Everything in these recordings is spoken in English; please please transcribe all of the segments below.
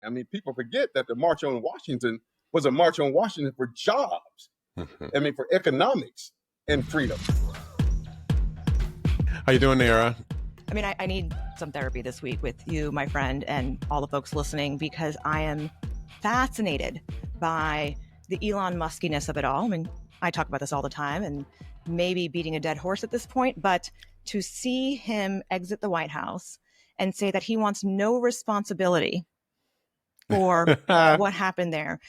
I mean, people forget that the March on Washington was a march on Washington for jobs. I mean, for economics and freedom. How you doing, Nayyera? I mean, I need some therapy this week with you, my friend, and all the folks listening, because I am fascinated by the Elon Muskiness of it all. I mean, I talk about this all the time and maybe beating a dead horse at this point, but to see him exit the White House and say that he wants no responsibility for what happened there.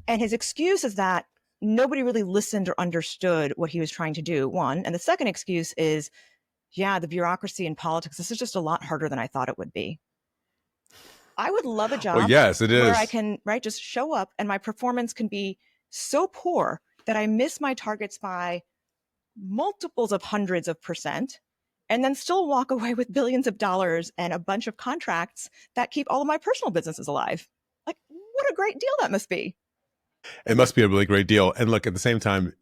And his excuse is that nobody really listened or understood what he was trying to do, one. And the second excuse is, yeah, the bureaucracy in politics, this is just a lot harder than I thought it would be. I would love a job well, yes, it is. where I can, just show up and my performance can be so poor that I miss my targets by multiples of hundreds of percent, and then still walk away with billions of dollars and a bunch of contracts that keep all of my personal businesses alive. Like, what a great deal that must be. It must be a really great deal. And look, at the same time,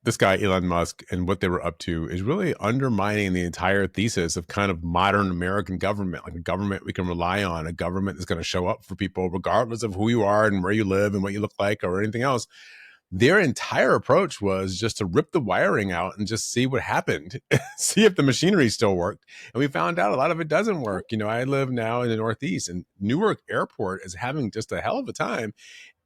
this guy, Elon Musk, and what they were up to is really undermining the entire thesis of kind of modern American government, like a government we can rely on, a government that's going to show up for people regardless of who you are and where you live and what you look like or anything else. Their entire approach was just to rip the wiring out and just see what happened, see if the machinery still worked. And we found out a lot of it doesn't work. I live now in the Northeast, and Newark Airport is having just a hell of a time.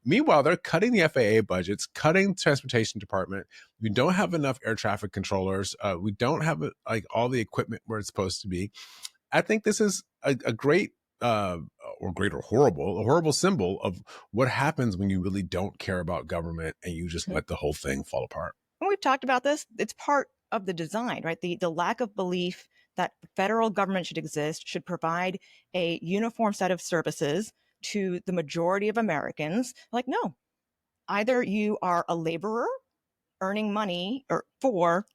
Meanwhile, they're cutting the FAA budgets, cutting the transportation department. We don't have enough air traffic controllers. We don't have all the equipment where it's supposed to be. I think this is a great or great or horrible, a horrible symbol of what happens when you really don't care about government and you just let the whole thing fall apart. And we've talked about this. It's part of the design, right? The lack of belief that the federal government should exist, should provide a uniform set of services to the majority of Americans. Like, no, either you are a laborer earning money or for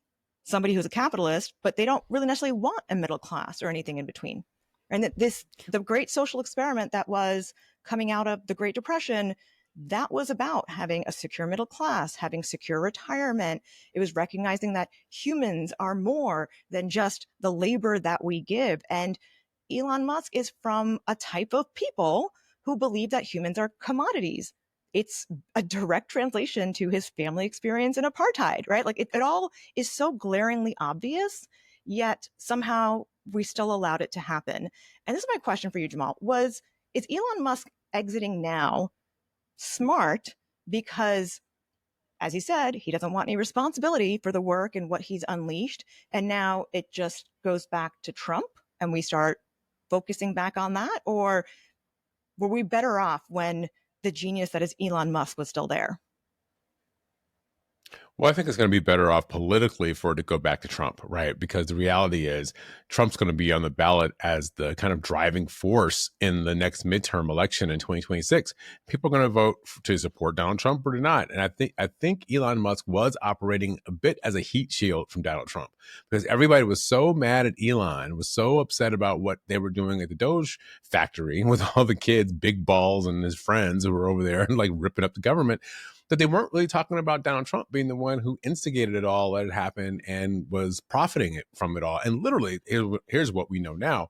somebody who's a capitalist, but they don't really necessarily want a middle class or anything in between. And that the great social experiment that was coming out of the Great Depression, that was about having a secure middle class, having secure retirement. It was recognizing that humans are more than just the labor that we give. And Elon Musk is from a type of people who believe that humans are commodities. It's a direct translation to his family experience in apartheid, right? Like it all is so glaringly obvious, yet somehow we still allowed it to happen. And this is my question for you, Jamal, is Elon Musk exiting now smart because, as he said, he doesn't want any responsibility for the work and what he's unleashed, and now it just goes back to Trump and we start focusing back on that? Or were we better off when the genius that is Elon Musk was still there? Well, I think it's going to be better off politically for it to go back to Trump, right? Because the reality is Trump's going to be on the ballot as the kind of driving force in the next midterm election in 2026. People are going to vote to support Donald Trump or to not. And I think Elon Musk was operating a bit as a heat shield from Donald Trump, because everybody was so mad at Elon, was so upset about what they were doing at the Doge factory with all the kids, Big Balls and his friends who were over there and ripping up the government, that they weren't really talking about Donald Trump being the one who instigated it all, let it happen, and was profiting from it all. And literally, here's what we know now.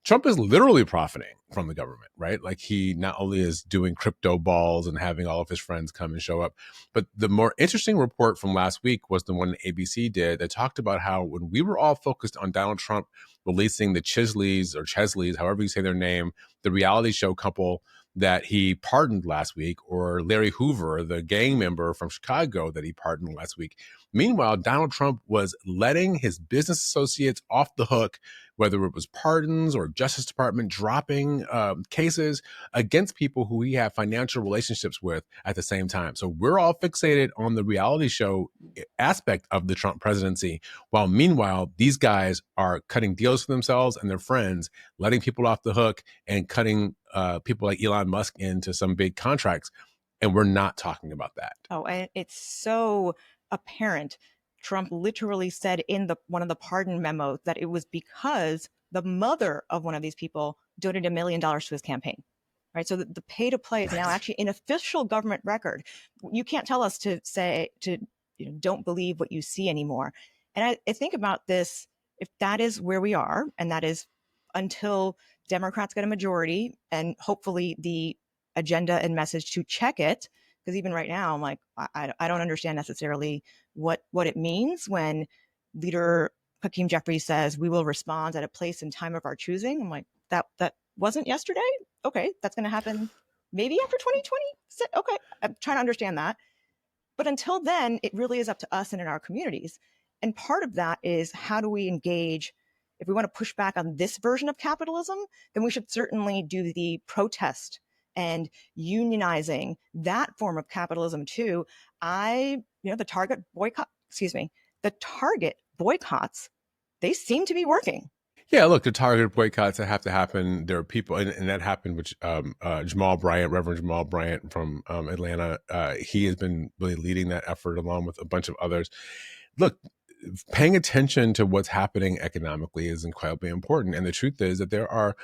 Trump is literally profiting from the government, right? Like, he not only is doing crypto balls and having all of his friends come and show up, but the more interesting report from last week was the one that ABC did that talked about how when we were all focused on Donald Trump releasing the Chesleys, however you say their name, the reality show couple that he pardoned last week, or Larry Hoover, the gang member from Chicago that he pardoned last week. Meanwhile, Donald Trump was letting his business associates off the hook, whether it was pardons or Justice Department dropping cases against people who he had financial relationships with at the same time. So we're all fixated on the reality show aspect of the Trump presidency, while meanwhile, these guys are cutting deals for themselves and their friends, letting people off the hook and cutting people like Elon Musk into some big contracts. And we're not talking about that. Oh, and it's so apparent. Trump literally said in one of the pardon memos that it was because the mother of one of these people donated $1 million to his campaign. Right. So the pay to play is now actually an official government record. You can't tell us to say don't believe what you see anymore. And I think about this, if that is where we are, and that is until Democrats get a majority, and hopefully the agenda and message to check it, because even right now, I'm like, I don't understand necessarily what it means when leader Hakeem Jeffries says we will respond at a place and time of our choosing. I'm like, that wasn't yesterday. Okay, that's going to happen maybe after 2020. Okay, I'm trying to understand that. But until then, it really is up to us and in our communities. And part of that is, how do we engage? If we want to push back on this version of capitalism, then we should certainly do the protest and unionizing, that form of capitalism too. The Target boycotts, they seem to be working. Yeah, look, the targeted boycotts that have to happen. There are people, and that happened with Reverend Jamal Bryant from Atlanta. He has been really leading that effort along with a bunch of others. Look, paying attention to what's happening economically is incredibly important. And the truth is that there are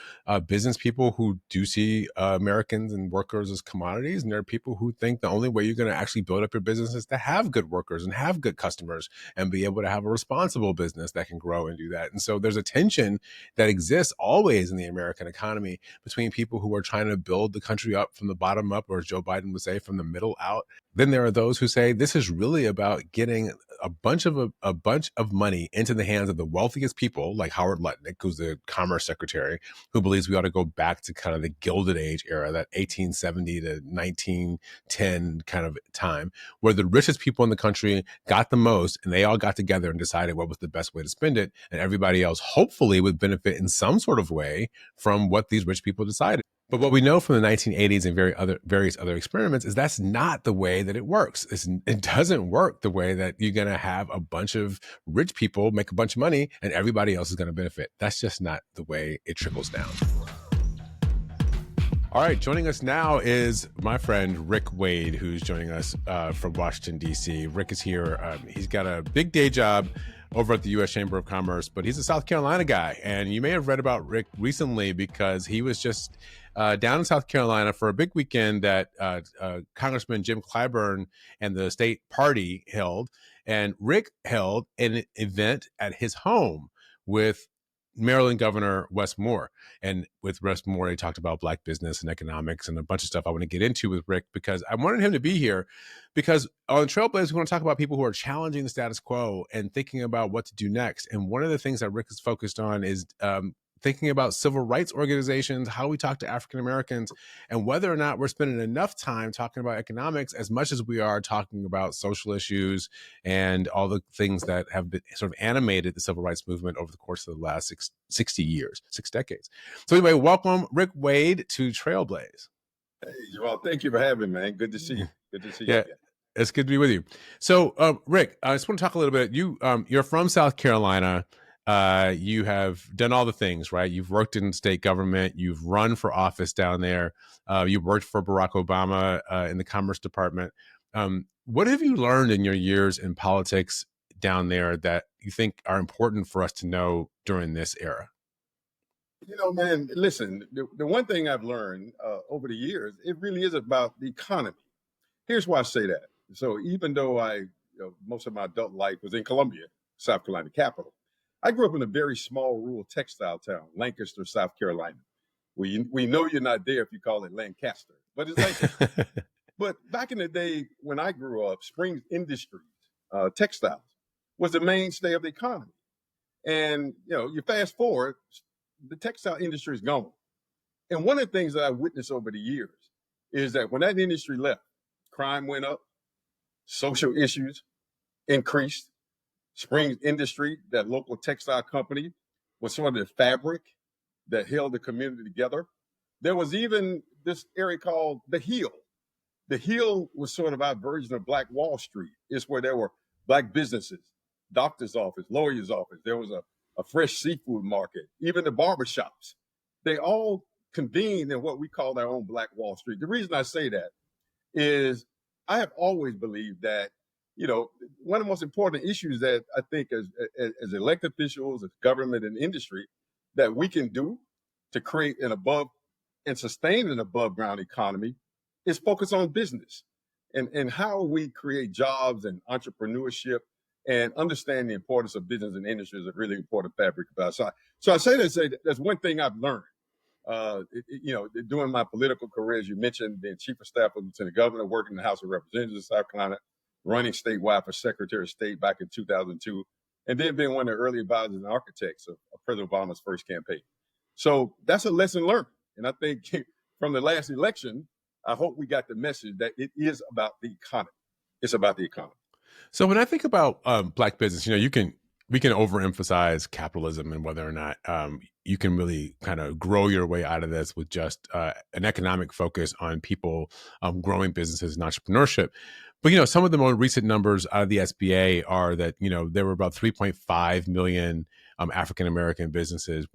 business people who do see Americans and workers as commodities. And there are people who think the only way you're going to actually build up your business is to have good workers and have good customers and be able to have a responsible business that can grow and do that. And so there's a tension that exists always in the American economy between people who are trying to build the country up from the bottom up, or as Joe Biden would say, from the middle out. Then there are those who say this is really about getting a bunch of money into the hands of the wealthiest people, like Howard Lutnick, who's the Commerce Secretary, who believes we ought to go back to kind of the Gilded Age era, that 1870 to 1910 kind of time, where the richest people in the country got the most, and they all got together and decided what was the best way to spend it, and everybody else hopefully would benefit in some sort of way from what these rich people decided. But what we know from the 1980s and various other experiments is that's not the way that it works. It doesn't work the way that you're going to have a bunch of rich people make a bunch of money and everybody else is going to benefit. That's just not the way it trickles down. All right, joining us now is my friend Rick Wade, who's joining us from Washington, D.C. Rick is here. He's got a big day job over at the U.S. Chamber of Commerce, but he's a South Carolina guy. And you may have read about Rick recently because he was just down in South Carolina for a big weekend that Congressman Jim Clyburn and the state party held. And Rick held an event at his home with Maryland Governor Wes Moore. And with Wes Moore, he talked about Black business and economics and a bunch of stuff I want to get into with Rick, because I wanted him to be here because on Trailblazers, we want to talk about people who are challenging the status quo and thinking about what to do next. And one of the things that Rick is focused on is thinking about civil rights organizations, how we talk to African Americans, and whether or not we're spending enough time talking about economics as much as we are talking about social issues and all the things that have been sort of animated the civil rights movement over the course of the last 6 decades. So anyway, welcome Rick Wade to Trailblaze. Hey, Jamal, thank you for having me, man. Good to see you. Good to see you. Yeah. It's good to be with you. So, Rick, I just want to talk a little bit. You're from South Carolina. You have done all the things, right? You've worked in state government. You've run for office down there. You worked for Barack Obama in the Commerce Department. What have you learned in your years in politics down there that you think are important for us to know during this era? You know, man, listen, the one thing I've learned over the years, it really is about the economy. Here's why I say that. So even though most of my adult life was in Columbia, South Carolina capital, I grew up in a very small rural textile town, Lancaster, South Carolina. We know you're not there if you call it Lancaster, but it's Lancaster. But back in the day when I grew up, Springs Industries, textiles, was the mainstay of the economy. And, you fast forward, the textile industry is gone. And one of the things that I witnessed over the years is that when that industry left, crime went up, social issues increased. Springs Industry, that local textile company, was sort of the fabric that held the community together. There was even this area called the Hill. The Hill was sort of our version of Black Wall Street. It's where there were Black businesses, doctor's office, lawyer's office. There was a fresh seafood market, even the barbershops. They all convened in what we call our own Black Wall Street. The reason I say that is I have always believed that one of the most important issues that I think as elected officials, as government and industry, that we can do to create an above and sustain an above ground economy is focus on business and how we create jobs and entrepreneurship and understand the importance of business and industry is a really important fabric of our society. So I say that, that's one thing I've learned. During my political career, as you mentioned, being chief of staff of Lieutenant Governor, working in the House of Representatives of South Carolina, running statewide for Secretary of State back in 2002, and then being one of the early advisors and architects of President Obama's first campaign. So that's a lesson learned. And I think from the last election, I hope we got the message that it is about the economy. It's about the economy. So when I think about Black business, we can overemphasize capitalism and whether or not you can really kind of grow your way out of this with just an economic focus on people growing businesses and entrepreneurship. But, some of the more recent numbers out of the SBA are that, there were about 3.5 million African-American businesses,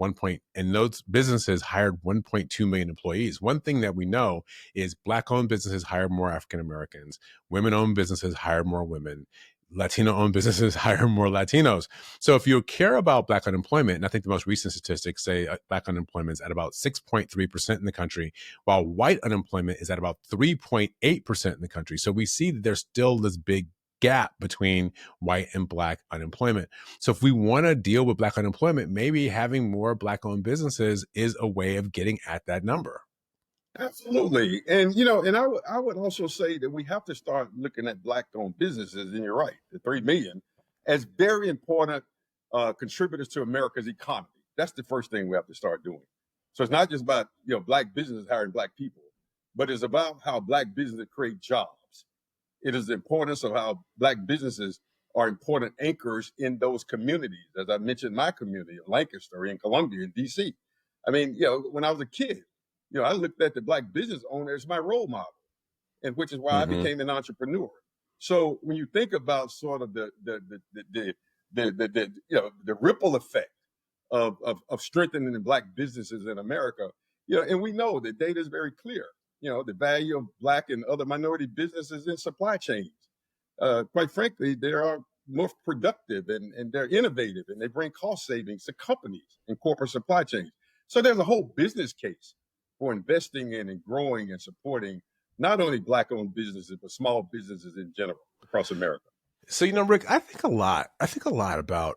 and those businesses hired 1.2 million employees. One thing that we know is Black-owned businesses hire more African-Americans, women-owned businesses hire more women, Latino-owned businesses hire more Latinos. So if you care about Black unemployment, and I think the most recent statistics say Black unemployment is at about 6.3% in the country, while white unemployment is at about 3.8% in the country. So we see that there's still this big gap between white and Black unemployment. So if we want to deal with Black unemployment, maybe having more Black-owned businesses is a way of getting at that number. Absolutely. And, I would also say that we have to start looking at Black-owned businesses, and you're right, the 3 million, as very important contributors to America's economy. That's the first thing we have to start doing. So it's not just about, Black businesses hiring Black people, but it's about how Black businesses create jobs. It is the importance of how Black businesses are important anchors in those communities. As I mentioned, my community of Lancaster, in Columbia, in DC. I mean, when I was a kid, I looked at the Black business owner as my role model, and which is why I became an entrepreneur. So when you think about sort of the ripple effect of strengthening the Black businesses in America, and we know the data is very clear. The value of Black and other minority businesses in supply chains. Quite frankly, they are more productive and they're innovative, and they bring cost savings to companies and corporate supply chains. So there's a whole business case for investing in and growing and supporting not only Black-owned businesses, but small businesses in general across America. So, Rick, I think a lot about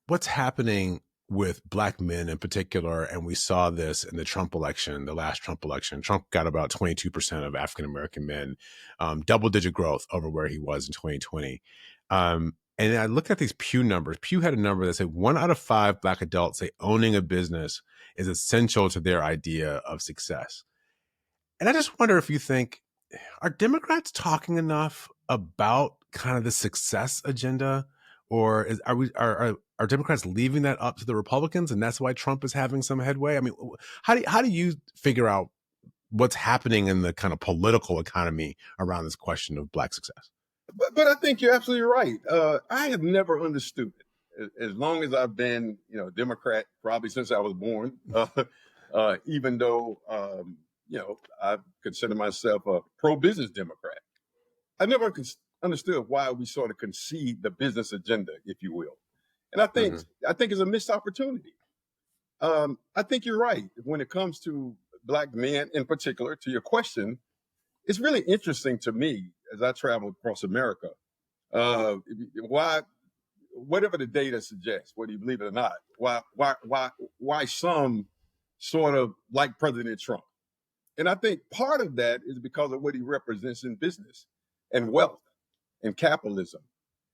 what's happening with Black men in particular. And we saw this in the Trump election, the last Trump election. Trump got about 22% of African-American men, double-digit growth over where he was in 2020. And I look at these Pew numbers. Pew had a number that said 1 out of 5 Black adults say owning a business is essential to their idea of success. And I just wonder if you think, are Democrats talking enough about kind of the success agenda, or are Democrats leaving that up to the Republicans, and that's why Trump is having some headway? I mean, how do you figure out what's happening in the kind of political economy around this question of Black success? But I think you're absolutely right. I have never understood it. As long as I've been, a Democrat, probably since I was born, even though, I consider myself a pro-business Democrat. I never understood why we sort of concede the business agenda, if you will. And I think it's a missed opportunity. I think you're right. When it comes to Black men in particular, to your question, it's really interesting to me as I travel across America, whatever the data suggests, whether you believe it or not, why some sort of like President Trump. And I think part of that is because of what he represents in business and wealth and capitalism.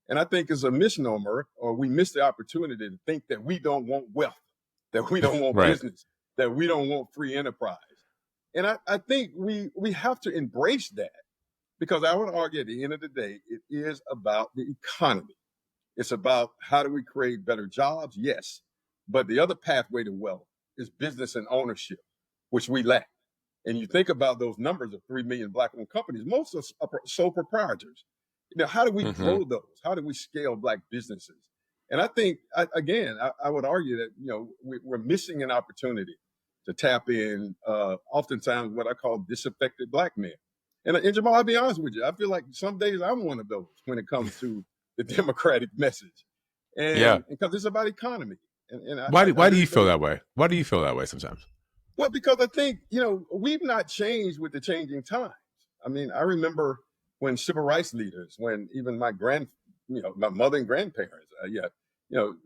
And I think it's a misnomer, or we miss the opportunity to think that we don't want wealth, that we don't want business, that we don't want free enterprise. And I think we have to embrace that, because I would argue at the end of the day, it is about the economy. It's about how do we create better jobs? Yes. But the other pathway to wealth is business and ownership, which we lack. And you think about those numbers of 3 million Black-owned companies, most are sole proprietors. How do we grow those? How do we scale Black businesses? And I think, I would argue that, we're missing an opportunity to tap in oftentimes what I call disaffected Black men. And Jamal, I'll be honest with you, I feel like some days I'm one of those when it comes to the Democratic message. And because it's about economy. Why do you feel that way? Why do you feel that way sometimes? Well, because I think, we've not changed with the changing times. I mean, I remember when civil rights leaders, when even my my mother and grandparents.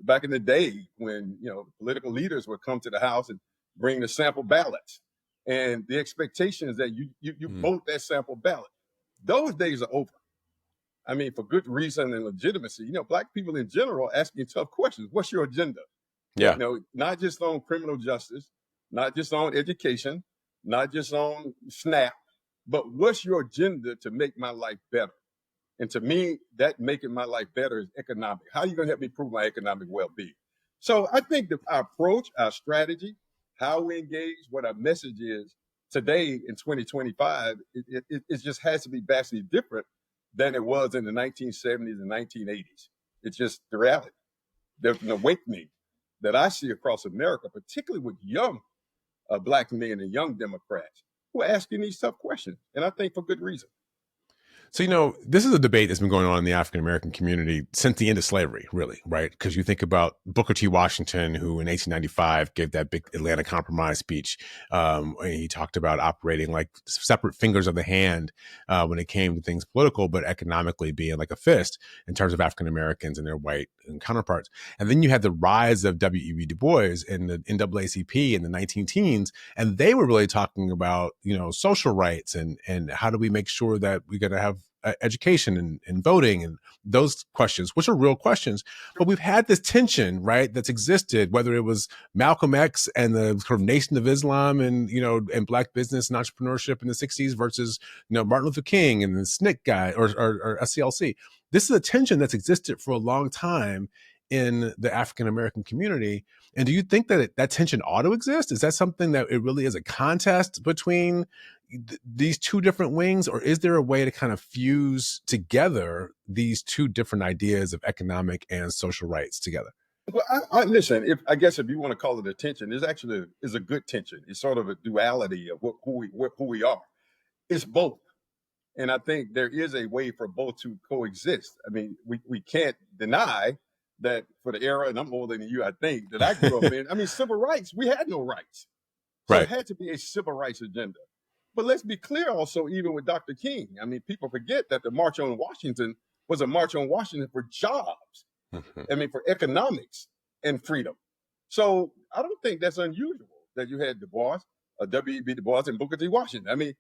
Back in the day when, political leaders would come to the house and bring the sample ballots. And the expectation is that you vote that sample ballot. Those days are over. I mean, for good reason and legitimacy. Black people in general asking tough questions. What's your agenda? Yeah. Not just on criminal justice, not just on education, not just on SNAP, but what's your agenda to make my life better? And to me, that making my life better is economic. How are you going to help me improve my economic well-being? So I think that our approach, our strategy, how we engage, what our message is today in 2025, it just has to be vastly different than it was in the 1970s and 1980s. It's just the reality. There's an awakening that I see across America, particularly with young Black men and young Democrats who are asking these tough questions. And I think for good reason. So, this is a debate that's been going on in the African-American community since the end of slavery, really, right? Because you think about Booker T. Washington, who in 1895 gave that big Atlanta Compromise speech. And he talked about operating like separate fingers of the hand when it came to things political, but economically being like a fist in terms of African-Americans and their white counterparts. And then you had the rise of W.E.B. Du Bois and the NAACP in the 19-teens, and they were really talking about, social rights and how do we make sure that we're going to have education and voting and those questions, which are real questions. But we've had this tension, right, that's existed, whether it was Malcolm X and the sort of Nation of Islam and, and Black business and entrepreneurship in the 60s versus, Martin Luther King and the SNCC guy or SCLC. This is a tension that's existed for a long time in the African-American community. And do you think that that tension ought to exist? Is that something that it really is a contest between these two different wings, or is there a way to kind of fuse together these two different ideas of economic and social rights together? Well, I listen. If you want to call it a tension, it's actually is a good tension. It's sort of a duality of who we are. It's both, and I think there is a way for both to coexist. I mean, we can't deny that for the era, and I'm older than you, I think, that I grew up in. I mean, civil rights, we had no rights, so Right. It had to be a civil rights agenda. But let's be clear also, even with Dr. King, I mean, people forget that the March on Washington was a March on Washington for jobs. I mean, for economics and freedom. So I don't think that's unusual that you had Du Bois, W.E.B. Du Bois, and Booker T. Washington. I mean,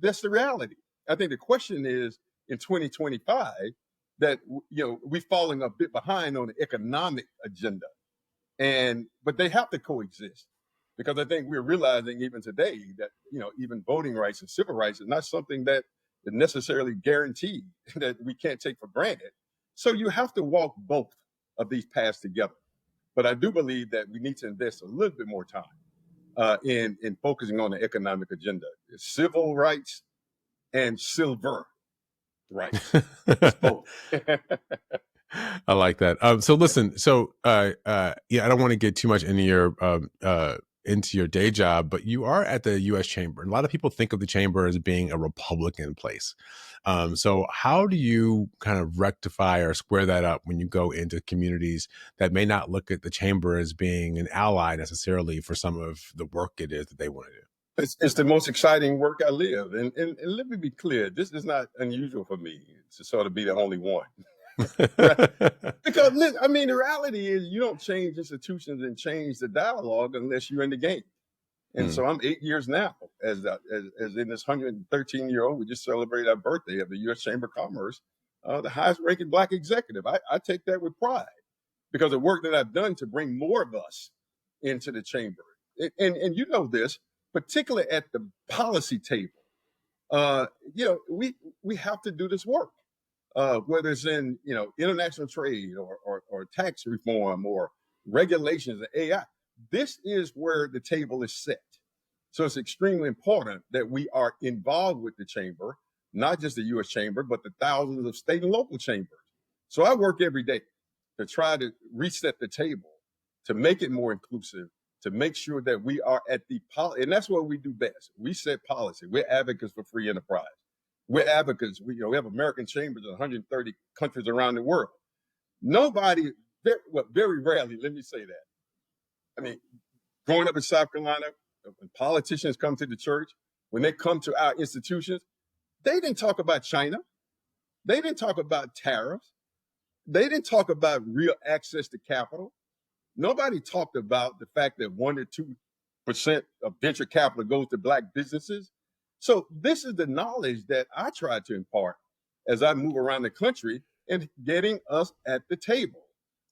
that's the reality. I think the question is in 2025 that, we're falling a bit behind on the economic agenda. But they have to coexist. Because I think we're realizing even today that, even voting rights and civil rights is not something that is necessarily guaranteed, that we can't take for granted. So you have to walk both of these paths together. But I do believe that we need to invest a little bit more time in focusing on the economic agenda. Civil rights and silver rights. Both. I like that. So listen, I don't want to get too much into your day job, but you are at the U.S. Chamber. And a lot of people think of the Chamber as being a Republican place. So how do you kind of rectify or square that up when you go into communities that may not look at the Chamber as being an ally necessarily for some of the work it is that they want to do? It's the most exciting work I live. And let me be clear, this is not unusual for me to sort of be the only one. Right? Because, I mean, the reality is you don't change institutions and change the dialogue unless you're in the game. And so I'm 8 years now as in this 113-year-old. We just celebrated our birthday of the U.S. Chamber of Commerce, the highest ranking Black executive. I take that with pride because of work that I've done to bring more of us into the chamber. And you know this, particularly at the policy table. We have to do this work. Whether it's in international trade or tax reform or regulations and AI, this is where the table is set. So it's extremely important that we are involved with the chamber, not just the U.S. Chamber, but the thousands of state and local chambers. So I work every day to try to reset the table, to make it more inclusive, to make sure that we are at the policy, and that's what we do best. We set policy. We're advocates for free enterprise. We're advocates. We have American chambers in 130 countries around the world. Nobody, very rarely, let me say that. I mean, growing up in South Carolina, when politicians come to the church, when they come to our institutions, they didn't talk about China. They didn't talk about tariffs. they didn't talk about real access to capital. Nobody talked about the fact that 1 to 2% of venture capital goes to Black businesses. So this is the knowledge that I try to impart as I move around the country and getting us at the table.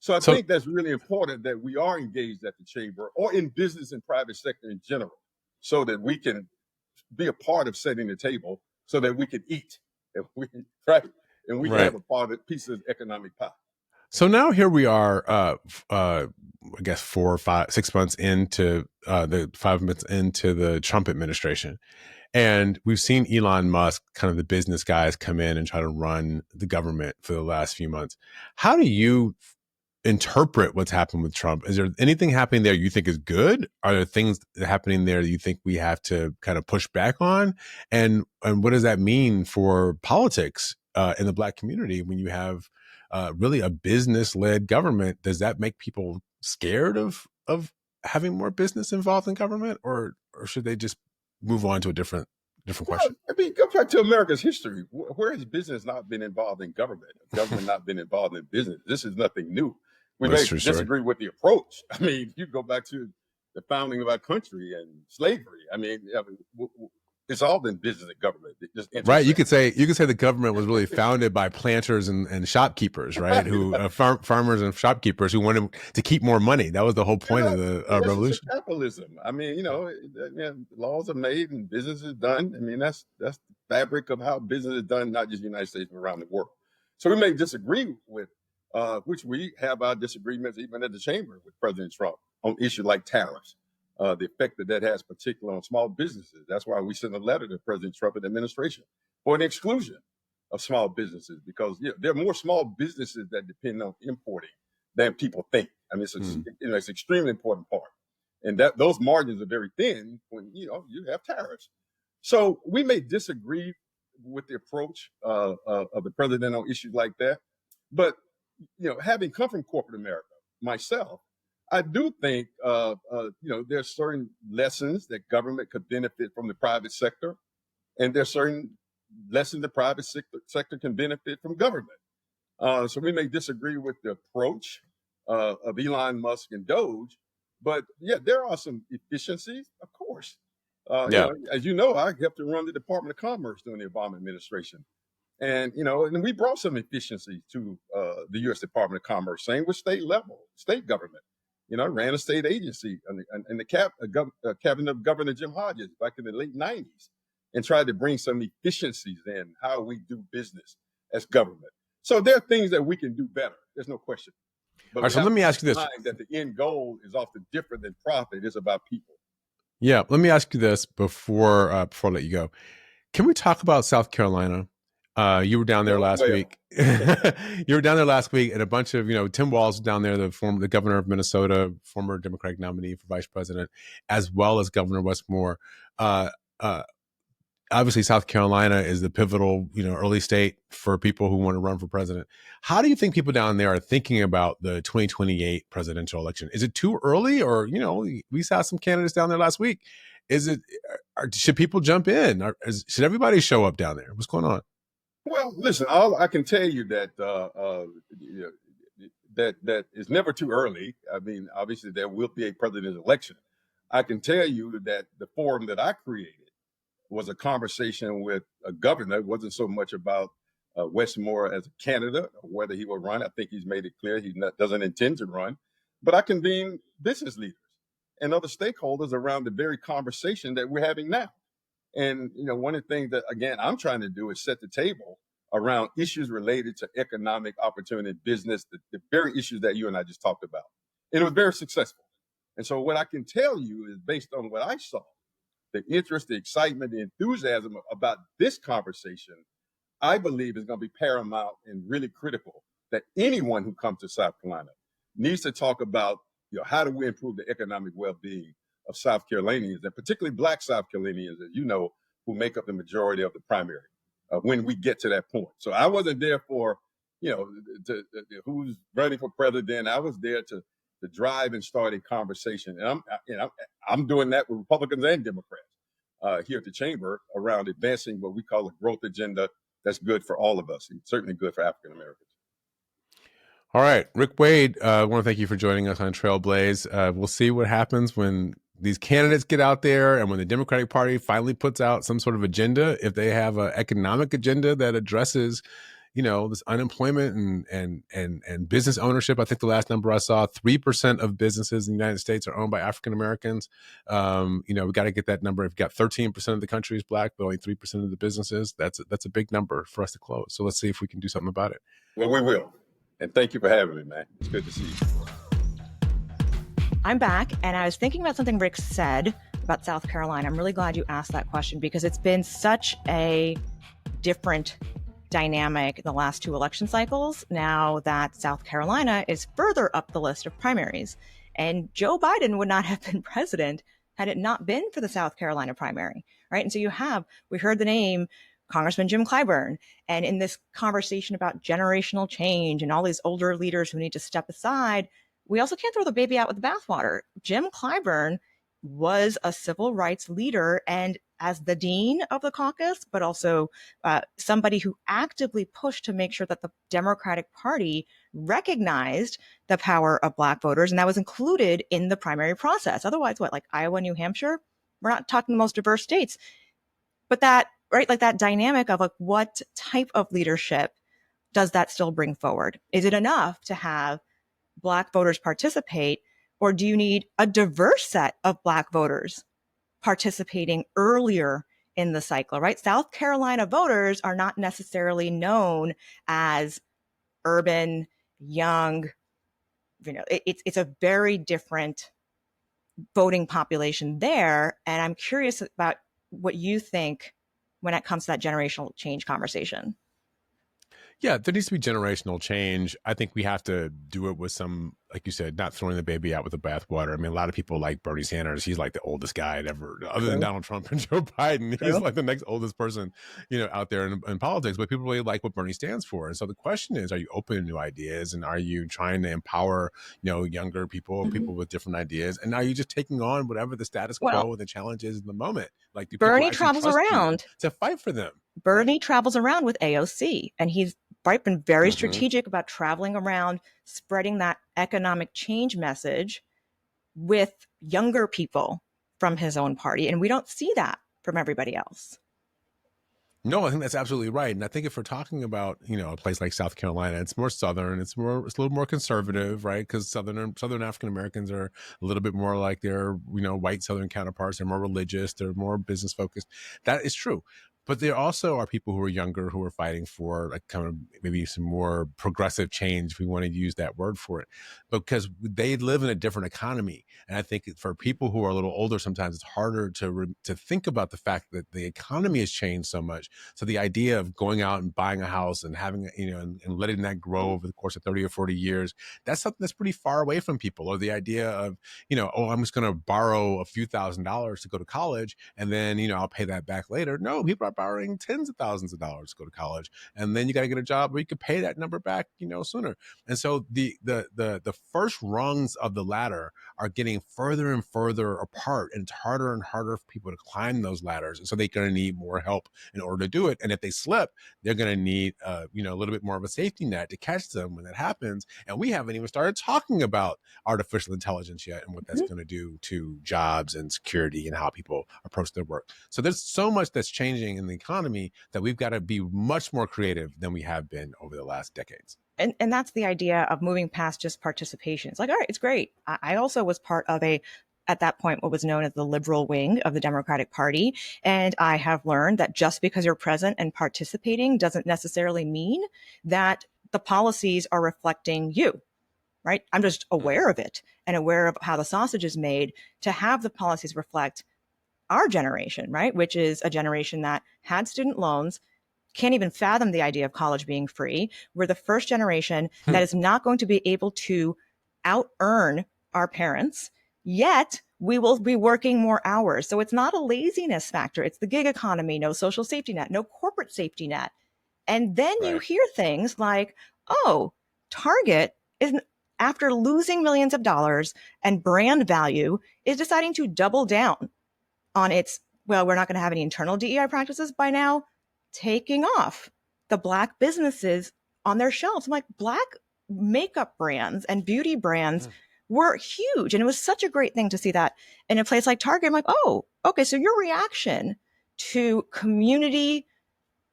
So I So think that's really important that we are engaged at the chamber or in business and private sector in general, so that we can be a part of setting the table, so that we can eat, and we, right, and we can right. have a part of piece of economic pie. So now here we are, I guess 4 or 5, 6 months into the 5 months into the Trump administration. And we've seen Elon Musk, kind of the business guys, come in and try to run the government for the last few months. How do you interpret what's happened with Trump? Is there anything happening there you think is good? Are there things happening there that you think we have to kind of push back on? And what does that mean for politics in the Black community when you have really a business-led government? Does that make people scared of having more business involved in government, or should they just move on to a different question? I mean, go back to America's history. Where has business not been involved in government? Government not been involved in business? This is nothing new. We may disagree with the approach. I mean, you go back to the founding of our country and slavery. I mean, it's all been business and government. Right. You could say the government was really founded by planters and shopkeepers, right? Who farmers and shopkeepers who wanted to keep more money. That was the whole point of the revolution. Capitalism. I mean, laws are made and business is done. I mean, that's the fabric of how business is done, not just the United States, but around the world. So we may disagree with, which we have our disagreements even at the chamber with President Trump on issues like tariffs. The effect that has particularly on small businesses. That's why we sent a letter to President Trump and the administration for an exclusion of small businesses, because there are more small businesses that depend on importing than people think. I mean, it's an extremely important part, and that those margins are very thin when you have tariffs. So we may disagree with the approach of the president on issues like that, but having come from corporate America myself, I do think, there's certain lessons that government could benefit from the private sector, and there's certain lessons the private sector can benefit from government. So we may disagree with the approach of Elon Musk and Doge, but there are some efficiencies, of course. As you know, I helped to run the Department of Commerce during the Obama administration. And, and we brought some efficiency to the U.S. Department of Commerce, same with state government. Ran a state agency in the cabinet of Governor Jim Hodges back in the late 90s, and tried to bring some efficiencies in how we do business as government. So there are things that we can do better. There's no question. But all right, so let me ask you this. That the end goal is often different than profit. It's about people. Yeah, let me ask you this before I let you go. Can we talk about South Carolina? You were down there last week. You were down there last week, and a bunch of, Tim Walz down there, the governor of Minnesota, former Democratic nominee for vice president, as well as Governor Westmore. Obviously, South Carolina is the pivotal, early state for people who want to run for president. How do you think people down there are thinking about the 2028 presidential election? Is it too early, or we saw some candidates down there last week? Should people jump in? Should everybody show up down there? What's going on? Well, listen, I can tell you that that is never too early. I mean, obviously there will be a presidential election. I can tell you that the forum that I created was a conversation with a governor. It wasn't so much about Westmore as a candidate or whether he will run. I think he's made it clear he doesn't intend to run. But I convened business leaders and other stakeholders around the very conversation that we're having now. And, one of the things that, again, I'm trying to do is set the table around issues related to economic opportunity, business, the very issues that you and I just talked about. And it was very successful. And so what I can tell you is, based on what I saw, the interest, the excitement, the enthusiasm about this conversation, I believe is going to be paramount and really critical, that anyone who comes to South Carolina needs to talk about, how do we improve the economic well-being of South Carolinians, and particularly Black South Carolinians, as you know, who make up the majority of the primary when we get to that point. So I wasn't there for, who's running for president. I was there to drive and start a conversation. And I'm doing that with Republicans and Democrats here at the chamber around advancing what we call a growth agenda that's good for all of us, and certainly good for African Americans. All right, Rick Wade, I want to thank you for joining us on Trailblaze. We'll see what happens when these candidates get out there and when the Democratic Party finally puts out some sort of agenda. If they have an economic agenda that addresses, this unemployment and business ownership. I think the last number I saw, 3% of businesses in the United States are owned by African Americans. We got to get that number. If you've got 13% of the country is Black, but only 3% of the businesses, that's a big number for us to close. So let's see if we can do something about it. Well, we will. And thank you for having me, man. It's good to see you. I'm back, and I was thinking about something Rick said about South Carolina. I'm really glad you asked that question because it's been such a different dynamic in the last two election cycles now that South Carolina is further up the list of primaries. And Joe Biden would not have been president had it not been for the South Carolina primary, right? And so we heard the name Congressman Jim Clyburn. And in this conversation about generational change and all these older leaders who need to step aside, we also can't throw the baby out with the bathwater. Jim Clyburn was a civil rights leader and as the dean of the caucus, but also somebody who actively pushed to make sure that the Democratic Party recognized the power of Black voters. And that was included in the primary process. Otherwise, like Iowa, New Hampshire, we're not talking the most diverse states. But that, right, like that dynamic of like what type of leadership does that still bring forward? Is it enough to have Black voters participate, or do you need a diverse set of Black voters participating earlier in the cycle, right? South Carolina voters are not necessarily known as urban, young, it's a very different voting population there. And I'm curious about what you think when it comes to that generational change conversation. Yeah, there needs to be generational change. I think we have to do it with some, like you said, not throwing the baby out with the bathwater. I mean, a lot of people like Bernie Sanders. He's like the oldest guy ever, other than Donald Trump and Joe Biden. He's like the next oldest person, out there in politics. But people really like what Bernie stands for. And so the question is, are you open to new ideas? And are you trying to empower, younger people, people with different ideas? And are you just taking on whatever the status quo and the challenge is in the moment? Like, do Bernie travels around to fight for them? Bernie travels around with AOC, and he's been very strategic about traveling around, spreading that economic change message with younger people from his own party. And we don't see that from everybody else. No, I think that's absolutely right. And I think if we're talking about, a place like South Carolina, it's more Southern, it's a little more conservative, right? Because Southern African Americans are a little bit more like their, white Southern counterparts. They're more religious, they're more business focused. That is true. But there also are people who are younger who are fighting for like kind of maybe some more progressive change, if we want to use that word for it, because they live in a different economy. And I think for people who are a little older, sometimes it's harder to think about the fact that the economy has changed so much. So the idea of going out and buying a house and having, and letting that grow over the course of 30 or 40 years, that's something that's pretty far away from people. Or the idea of, I'm just going to borrow a few $1,000s to go to college and then, I'll pay that back later. No, people are borrowing tens of thousands of dollars to go to college, and then you got to get a job where you could pay that number back, sooner. And so the first rungs of the ladder are getting further and further apart, and it's harder and harder for people to climb those ladders. And so they're going to need more help in order to do it. And if they slip, they're going to need a little bit more of a safety net to catch them when that happens. And we haven't even started talking about artificial intelligence yet and what that's going to do to jobs and security and how people approach their work. So there's so much that's changing in the economy that we've got to be much more creative than we have been over the last decades. And that's the idea of moving past just participation. It's like, all right, it's great. I also was part of at that point, what was known as the liberal wing of the Democratic Party. And I have learned that just because you're present and participating doesn't necessarily mean that the policies are reflecting you, right? I'm just aware of it and aware of how the sausage is made to have the policies reflect our generation, right? Which is a generation that had student loans, can't even fathom the idea of college being free. We're the first generation that is not going to be able to out-earn our parents, yet we will be working more hours. So it's not a laziness factor. It's the gig economy, no social safety net, no corporate safety net. And then you hear things like, oh, Target is, after losing millions of dollars and brand value, is deciding to double down on its, well, we're not going to have any internal DEI practices by now, taking off the Black businesses on their shelves. I'm like, Black makeup brands and beauty brands were huge. And it was such a great thing to see that in a place like Target. I'm like, oh, okay, so your reaction to community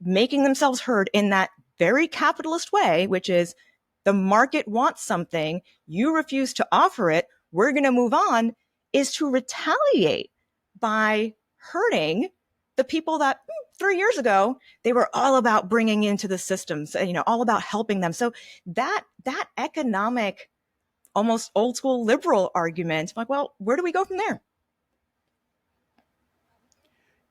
making themselves heard in that very capitalist way, which is the market wants something, you refuse to offer it, we're going to move on, is to retaliate by hurting the people that 3 years ago, they were all about bringing into the systems, all about helping them. So that economic, almost old school liberal argument, I'm like, well, where do we go from there?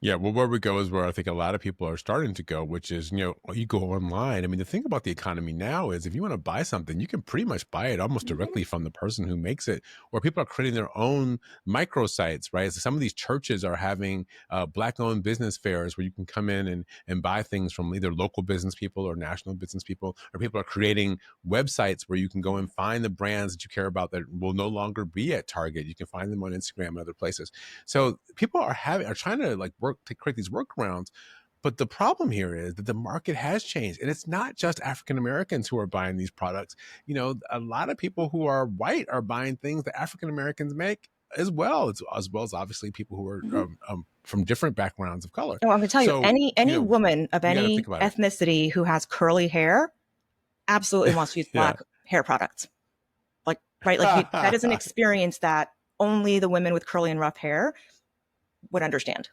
Yeah, well, where we go is where I think a lot of people are starting to go, which is, you go online. I mean, the thing about the economy now is if you want to buy something, you can pretty much buy it almost directly from the person who makes it, or people are creating their own microsites, right? So some of these churches are having Black-owned business fairs where you can come in and buy things from either local business people or national business people, or people are creating websites where you can go and find the brands that you care about that will no longer be at Target. You can find them on Instagram and other places. So people are trying to work to create these workarounds. But the problem here is that the market has changed, and it's not just African Americans who are buying these products. A lot of people who are white are buying things that African Americans make as well, as well as obviously people who are from different backgrounds of color. Oh, I'm going to tell you, any woman of any ethnicity who has curly hair absolutely wants to use Black hair products. That is an experience that only the women with curly and rough hair would understand.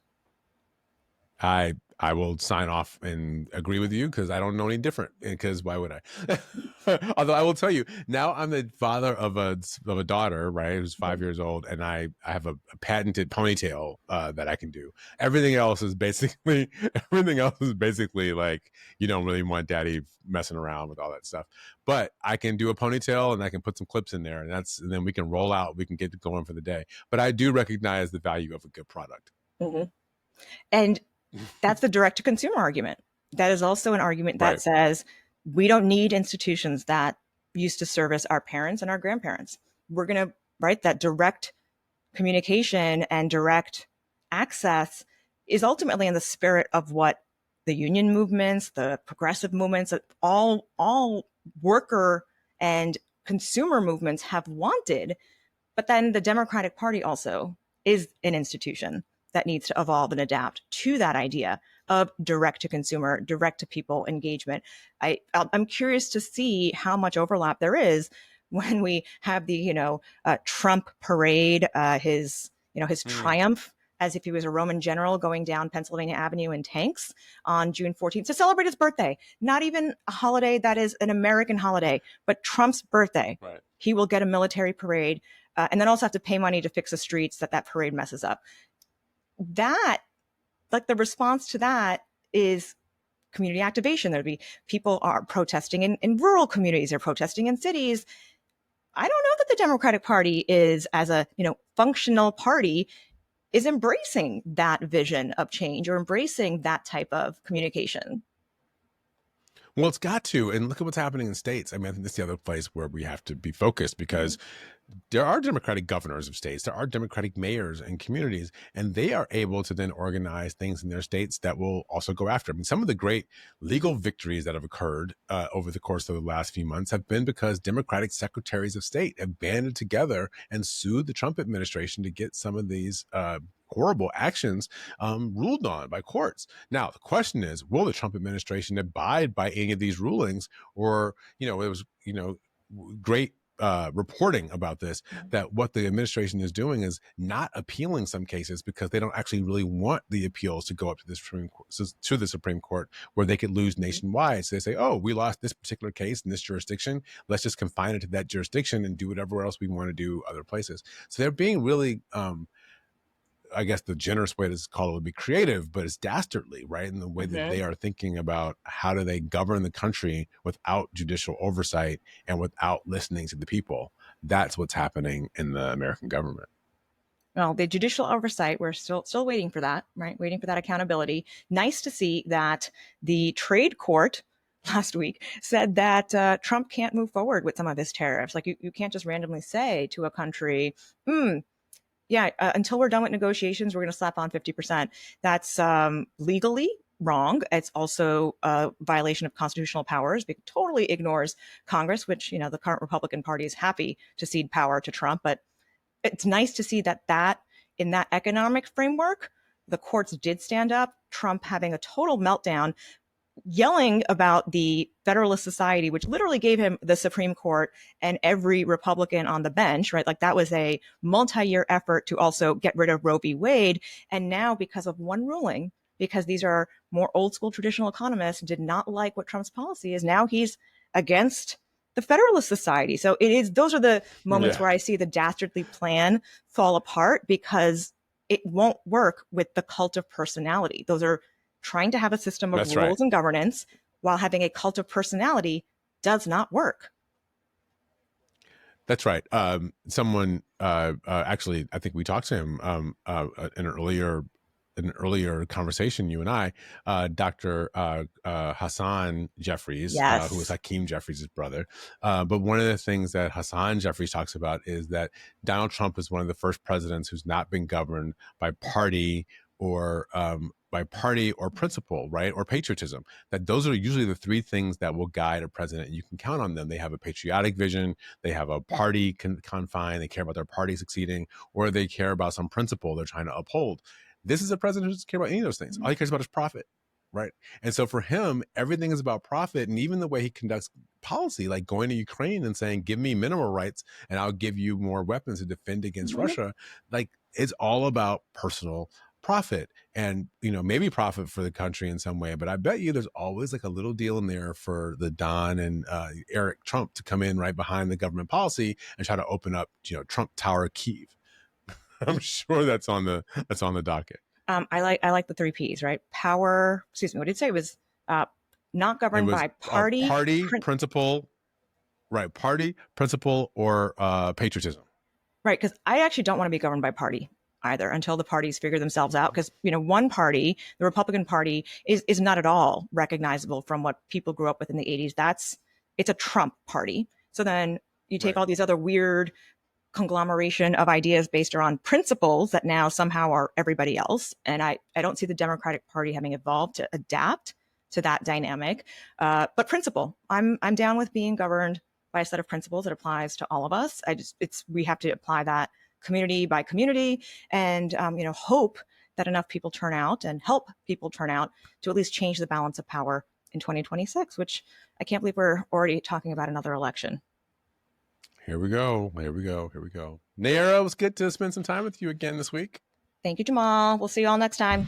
I will sign off and agree with you because I don't know any different. Because why would I? Although I will tell you, now I'm the father of a daughter, right, who's 5 years old, and I have a patented ponytail that I can do. Everything else is basically like you don't really want daddy messing around with all that stuff. But I can do a ponytail and I can put some clips in there, and then we can roll out. We can get going for the day. But I do recognize the value of a good product. Mm-hmm. And that's the direct to consumer argument. That is also an argument that says we don't need institutions that used to service our parents and our grandparents. We're going to, that direct communication and direct access is ultimately in the spirit of what the union movements, the progressive movements, all worker and consumer movements have wanted. But then the Democratic Party also is an institution that needs to evolve and adapt to that idea of direct to consumer, direct to people engagement. I'm curious to see how much overlap there is when we have the Trump parade, his triumph as if he was a Roman general going down Pennsylvania Avenue in tanks on June 14th to celebrate his birthday. Not even a holiday that is an American holiday, but Trump's birthday. Right. He will get a military parade and then also have to pay money to fix the streets that parade messes up. That, the response to that is community activation. There'd be people are protesting in rural communities, they're protesting in cities. I don't know that the Democratic Party is, as a functional party, is embracing that vision of change or embracing that type of communication. Well, it's got to. And look at what's happening in states. I mean, I think that's the other place where we have to be focused because there are Democratic governors of states, there are Democratic mayors and communities, and they are able to then organize things in their states that will also go after. I mean, some of the great legal victories that have occurred over the course of the last few months have been because Democratic secretaries of state have banded together and sued the Trump administration to get some of these horrible actions ruled on by courts. Now, the question is, will the Trump administration abide by any of these rulings? Or, it was, great reporting about this, that what the administration is doing is not appealing some cases because they don't actually really want the appeals to go up to the Supreme Court where they could lose nationwide. So they say, oh, we lost this particular case in this jurisdiction. Let's just confine it to that jurisdiction and do whatever else we want to do other places. So they're being really I guess the generous way to call it would be creative, but it's dastardly, right? In the way that they are thinking about how do they govern the country without judicial oversight and without listening to the people. That's what's happening in the American government. Well, the judicial oversight, we're still waiting for that, right? Waiting for that accountability. Nice to see that the trade court last week said that Trump can't move forward with some of his tariffs. You can't just randomly say to a country, until we're done with negotiations, we're going to slap on 50%. That's legally wrong. It's also a violation of constitutional powers. It totally ignores Congress, which, the current Republican Party is happy to cede power to Trump. But it's nice to see that in that economic framework, the courts did stand up. Trump having a total meltdown, yelling about the Federalist Society, which literally gave him the Supreme Court and every Republican on the bench, right? Like that was a multi-year effort to also get rid of Roe v. Wade. And now, because of one ruling, because these are more old school traditional economists, did not like what Trump's policy is, now he's against the Federalist Society. So those are the moments where I see the dastardly plan fall apart, because it won't work with the cult of personality. Those are trying to have a system of rules and governance while having a cult of personality does not work. That's right. Someone actually, I think we talked to him in an earlier conversation, you and I, Dr. Hassan Jeffries, who was Hakeem Jeffries' brother. But one of the things that Hassan Jeffries talks about is that Donald Trump is one of the first presidents who's not been governed by party or principle, right? Or patriotism. That those are usually the three things that will guide a president. You can count on them. They have a patriotic vision. They have a party confine. They care about their party succeeding, or they care about some principle they're trying to uphold. This is a president who doesn't care about any of those things. All he cares about is profit, right? And so for him, everything is about profit. And even the way he conducts policy, like going to Ukraine and saying, give me mineral rights and I'll give you more weapons to defend against Russia. Like, it's all about personal profit and, maybe profit for the country in some way. But I bet you there's always like a little deal in there for the Don and Eric Trump to come in right behind the government policy and try to open up, Trump Tower Kyiv. I'm sure that's on the docket. I like the 3 Ps, right? Power. Excuse me. What did it say? It was not governed by party, principle, right? Party, principle, or patriotism. Right, because I actually don't want to be governed by party either until the parties figure themselves out. Because one party, the Republican Party, is not at all recognizable from what people grew up with in the 80s. It's a Trump party. So then you take all these other weird conglomeration of ideas based around principles that now somehow are everybody else. And I don't see the Democratic Party having evolved to adapt to that dynamic. But principle, I'm down with being governed by a set of principles that applies to all of us. We have to apply that community by community and, hope that enough people turn out and help people turn out to at least change the balance of power in 2026, which I can't believe we're already talking about another election. Here we go. Nayyera, it was good to spend some time with you again this week. Thank you, Jamal. We'll see you all next time.